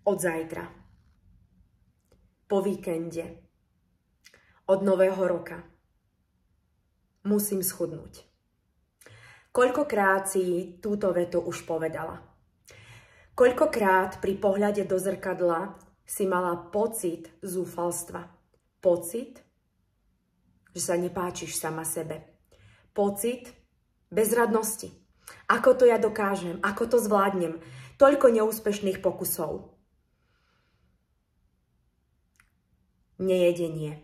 od zajtra, po víkende, od nového roka. Musím schudnúť. Koľkokrát si túto vetu už povedala? Koľkokrát pri pohľade do zrkadla si mala pocit zúfalstva? Pocit, že sa nepáčiš sama sebe. Pocit bezradnosti. Ako to ja dokážem? Ako to zvládnem? Toľko neúspešných pokusov. Nejedenie.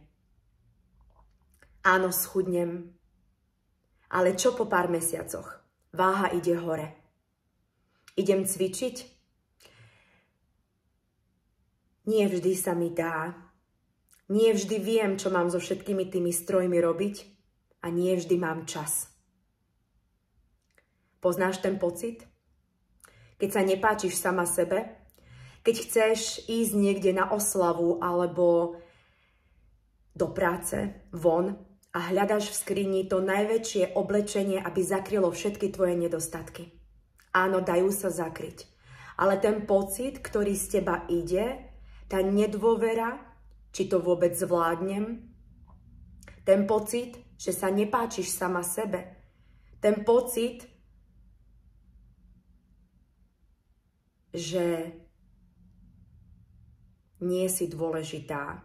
Áno, schudnem. Ale čo po pár mesiacoch? Váha ide hore. Idem cvičiť? Nie vždy sa mi dá. Nie vždy viem, čo mám so všetkými tými strojmi robiť a nie vždy mám čas. Poznáš ten pocit? Keď sa nepáčiš sama sebe? Keď chceš ísť niekde na oslavu alebo do práce, von a hľadaš v skrini to najväčšie oblečenie, aby zakrylo všetky tvoje nedostatky. Áno, dajú sa zakryť. Ale ten pocit, ktorý z teba ide, tá nedôvera, či to vôbec zvládnem, ten pocit, že sa nepáčiš sama sebe, ten pocit, že nie si dôležitá,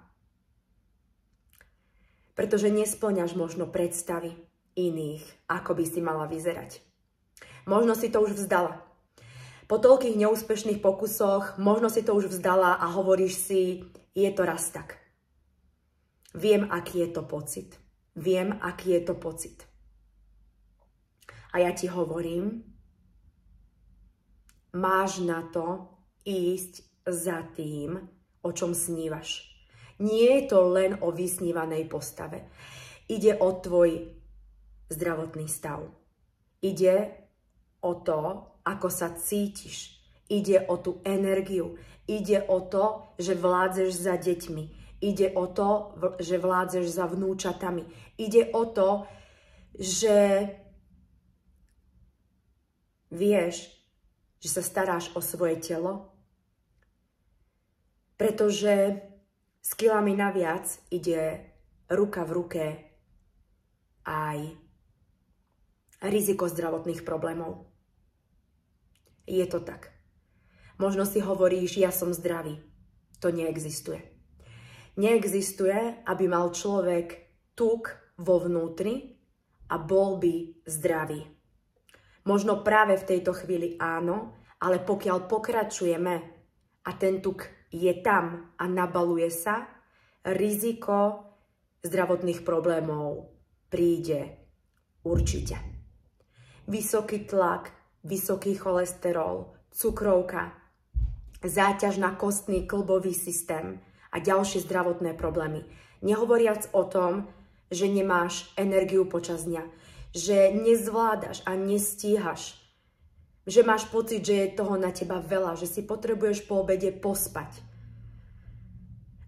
pretože nespĺňaš možno predstavy iných, ako by si mala vyzerať. Možno si to už vzdala. Po toľkých neúspešných pokusoch možno si to už vzdala a hovoríš si, je to raz tak. Viem, aký je to pocit. Viem, aký je to pocit. A ja ti hovorím, máš na to ísť za tým, o čom snívaš. Nie je to len o vysnívanej postave. Ide o tvoj zdravotný stav. Ide o to, ako sa cítiš. Ide o tú energiu. Ide o to, že vládzeš za deťmi. Ide o to, že vládzeš za vnúčatami. Ide o to, že vieš, že sa staráš o svoje telo, pretože s kilami naviac ide ruka v ruke aj riziko zdravotných problémov. Je to tak. Možno si hovoríš, ja som zdravý. To neexistuje. Neexistuje, aby mal človek tuk vo vnútri a bol by zdravý. Možno práve v tejto chvíli áno, ale pokiaľ pokračujeme a ten tuk je tam a nabaluje sa, riziko zdravotných problémov príde určite. Vysoký tlak, vysoký cholesterol, cukrovka, záťaž na kostný kĺbový systém a ďalšie zdravotné problémy. Nehovoriac o tom, že nemáš energiu počas dňa, že nezvládaš a nestíhaš, že máš pocit, že je toho na teba veľa, že si potrebuješ po obede pospať.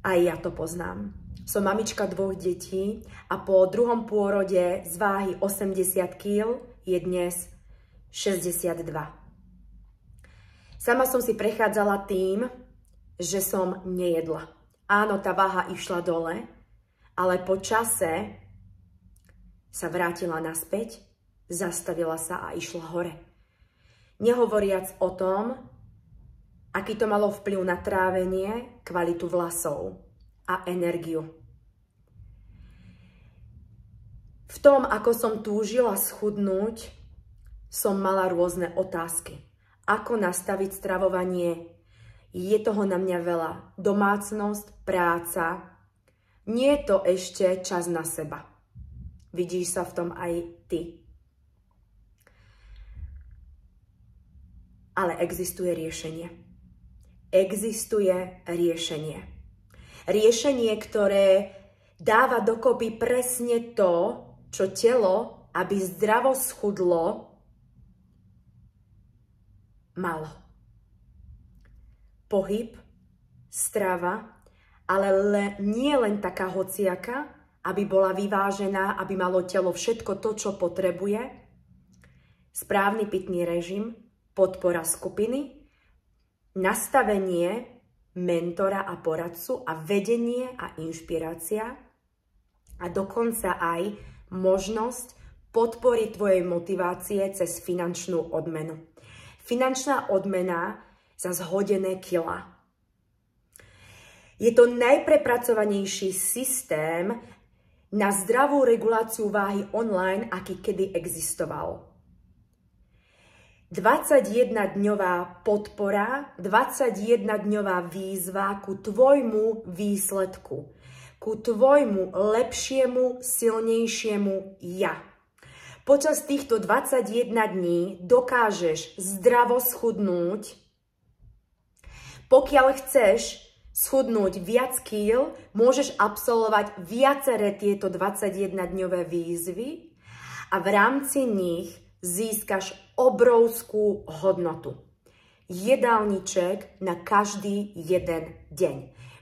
Aj ja to poznám. Som mamička 2 detí a po druhom pôrode z váhy 80 kg je dnes 62. Sama som si prechádzala tým, že som nejedla. Áno, tá váha išla dole, ale po čase sa vrátila naspäť, zastavila sa a išla hore. Nehovoriac o tom, aký to malo vplyv na trávenie, kvalitu vlasov a energiu. V tom, ako som túžila schudnúť, som mala rôzne otázky. Ako nastaviť stravovanie? Je toho na mňa veľa. Domácnosť, práca. Nie je to ešte čas na seba. Vidíš sa v tom aj ty. Ale existuje riešenie. Existuje riešenie. Riešenie, ktoré dáva dokopy presne to, čo telo, aby zdravo schudlo, malo. Pohyb, strava, ale nie len taká hociaka, aby bola vyvážená, aby malo telo všetko to, čo potrebuje. Správny pitný režim, podpora skupiny, nastavenie mentora a poradcu a vedenie a inšpirácia a dokonca aj možnosť podporiť tvojej motivácie cez finančnú odmenu. Finančná odmena za zhodené kila. Je to najprepracovanejší systém na zdravú reguláciu váhy online, aký kedy existoval. 21-dňová podpora, 21-dňová výzva ku tvojmu výsledku, ku tvojmu lepšiemu, silnejšiemu ja. Počas týchto 21 dní dokážeš zdravo schudnúť. Pokiaľ chceš schudnúť viac kíl, môžeš absolvovať viaceré tieto 21-dňové výzvy a v rámci nich získaš obrovskú hodnotu. Jedálniček na každý jeden deň.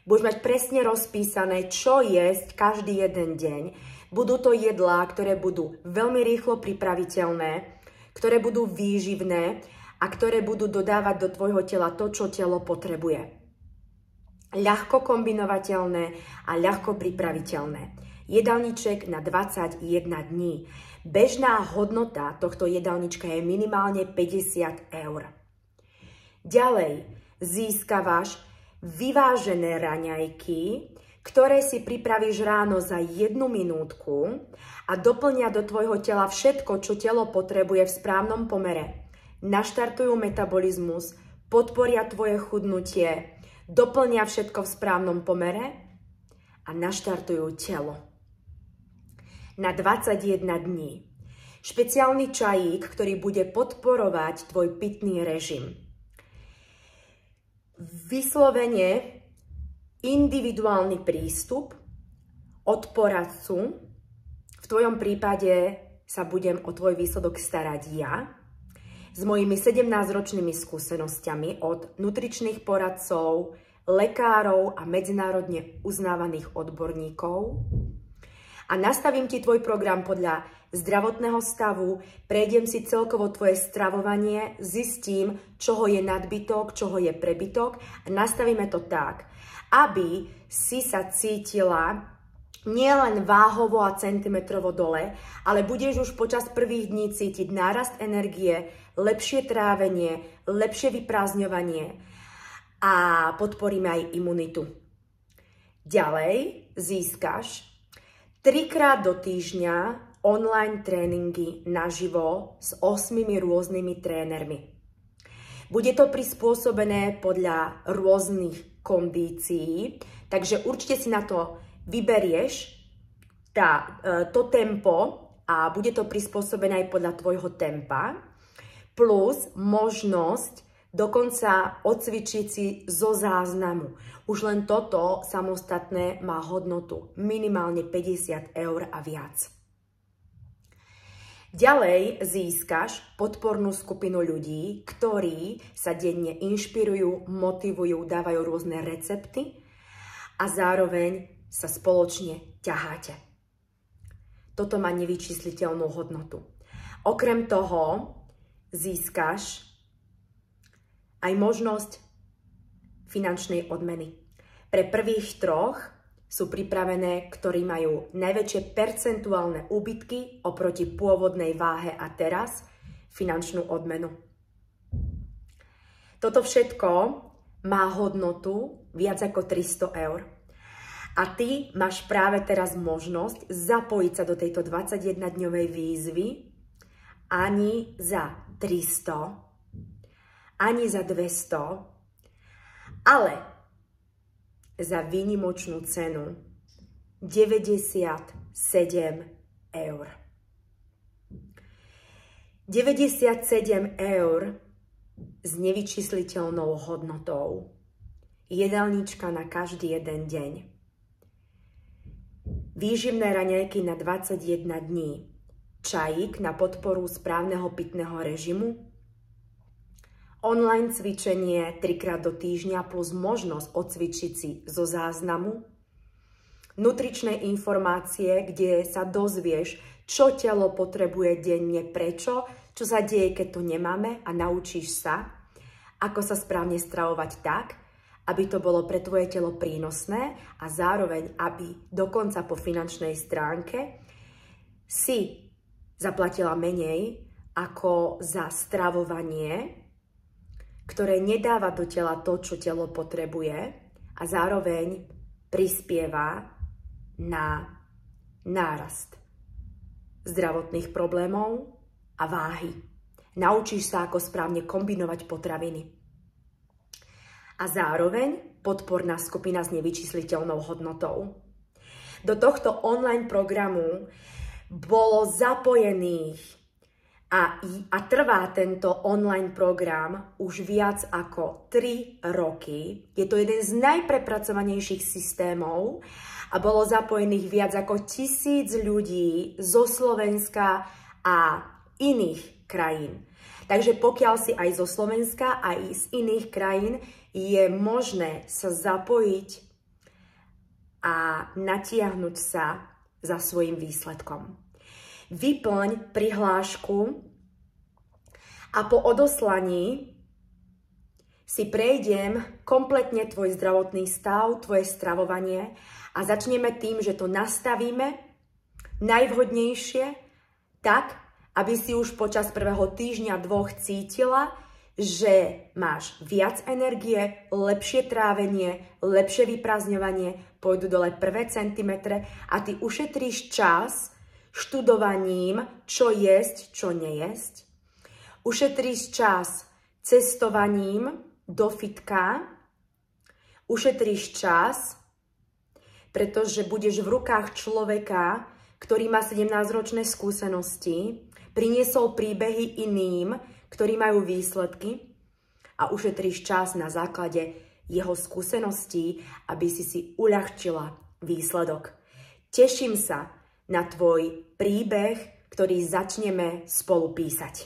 Budeš mať presne rozpísané, čo jesť každý jeden deň. Budú to jedlá, ktoré budú veľmi rýchlo pripraviteľné, ktoré budú výživné a ktoré budú dodávať do tvojho tela to, čo telo potrebuje. Ľahko kombinovateľné a ľahko pripraviteľné. Jedálniček na 21 dní. Bežná hodnota tohto jedálnička je minimálne 50 eur. Ďalej získavaš vyvážené raňajky, ktoré si pripravíš ráno za 1 minútku a doplnia do tvojho tela všetko, čo telo potrebuje v správnom pomere. Naštartujú metabolizmus, podporia tvoje chudnutie, doplnia všetko v správnom pomere a naštartujú telo. Na 21 dní. Špeciálny čajík, ktorý bude podporovať tvoj pitný režim. Vyslovene individuálny prístup od poradcu. V tvojom prípade sa budem o tvoj výsledok starať ja s mojimi 17-ročnými skúsenosťami od nutričných poradcov, lekárov a medzinárodne uznávaných odborníkov. A nastavím ti tvoj program podľa zdravotného stavu, prejdem si celkovo tvoje stravovanie, zistím, čoho je nadbytok, čoho je prebytok a nastavíme to tak, aby si sa cítila nielen váhovo a centimetrovo dole, ale budeš už počas prvých dní cítiť nárast energie, lepšie trávenie, lepšie vyprázdňovanie a podporíme aj imunitu. Ďalej získaš 3-krát do týždňa online tréningy naživo s 8 rôznymi trénermi. Bude to prispôsobené podľa rôznych kondícií, takže určite si na to vyberieš to tempo a bude to prispôsobené aj podľa tvojho tempa, plus možnosť dokonca odcvičiť si zo záznamu. Už len toto samostatné má hodnotu minimálne 50 eur a viac. Ďalej získaš podpornú skupinu ľudí, ktorí sa denne inšpirujú, motivujú, dávajú rôzne recepty a zároveň sa spoločne ťaháte. Toto má nevyčísliteľnú hodnotu. Okrem toho získaš aj možnosť finančnej odmeny. Pre prvých 3 sú pripravené, ktorí majú najväčšie percentuálne úbytky oproti pôvodnej váhe a teraz finančnú odmenu. Toto všetko má hodnotu viac ako 300 eur. A ty máš práve teraz možnosť zapojiť sa do tejto 21-dňovej výzvy ani za 300, ani za 200, ale za výnimočnú cenu 97 eur. 97 eur s nevyčísliteľnou hodnotou. Jedálnička na každý jeden deň. Výživné raňajky na 21 dní. Čajík na podporu správneho pitného režimu. Online cvičenie 3-krát do týždňa plus možnosť odcvičiť si zo záznamu. Nutričné informácie, kde sa dozvieš, čo telo potrebuje denne, prečo, čo sa deje, keď to nemáme a naučíš sa, ako sa správne stravovať tak, aby to bolo pre tvoje telo prínosné a zároveň, aby dokonca po finančnej stránke si zaplatila menej ako za stravovanie, ktoré nedáva do tela to, čo telo potrebuje a zároveň prispieva na nárast zdravotných problémov a váhy. Naučíš sa, ako správne kombinovať potraviny. A zároveň podporná skupina s nevyčísliteľnou hodnotou. Do tohto online programu bolo zapojených a trvá tento online program už viac ako 3 roky. Je to jeden z najprepracovanejších systémov a bolo zapojených viac ako 1000 ľudí zo Slovenska a iných krajín. Takže pokiaľ si aj zo Slovenska, aj z iných krajín, je možné sa zapojiť a natiahnuť sa za svojím výsledkom. Vyplň prihlášku a po odoslaní si prejdem kompletne tvoj zdravotný stav, tvoje stravovanie a začneme tým, že to nastavíme najvhodnejšie tak, aby si už počas prvého týždňa, 2 cítila, že máš viac energie, lepšie trávenie, lepšie vyprázdňovanie, pôjdu dole prvé centimetre a ty ušetríš čas študovaním, čo jesť, čo nejesť. Ušetríš čas cestovaním do fitka. Ušetríš čas, pretože budeš v rukách človeka, ktorý má 17-ročné skúsenosti, priniesol príbehy iným, ktorí majú výsledky a ušetríš čas na základe jeho skúseností, aby si uľahčila výsledok. Teším sa na tvoj príbeh, ktorý začneme spolu písať.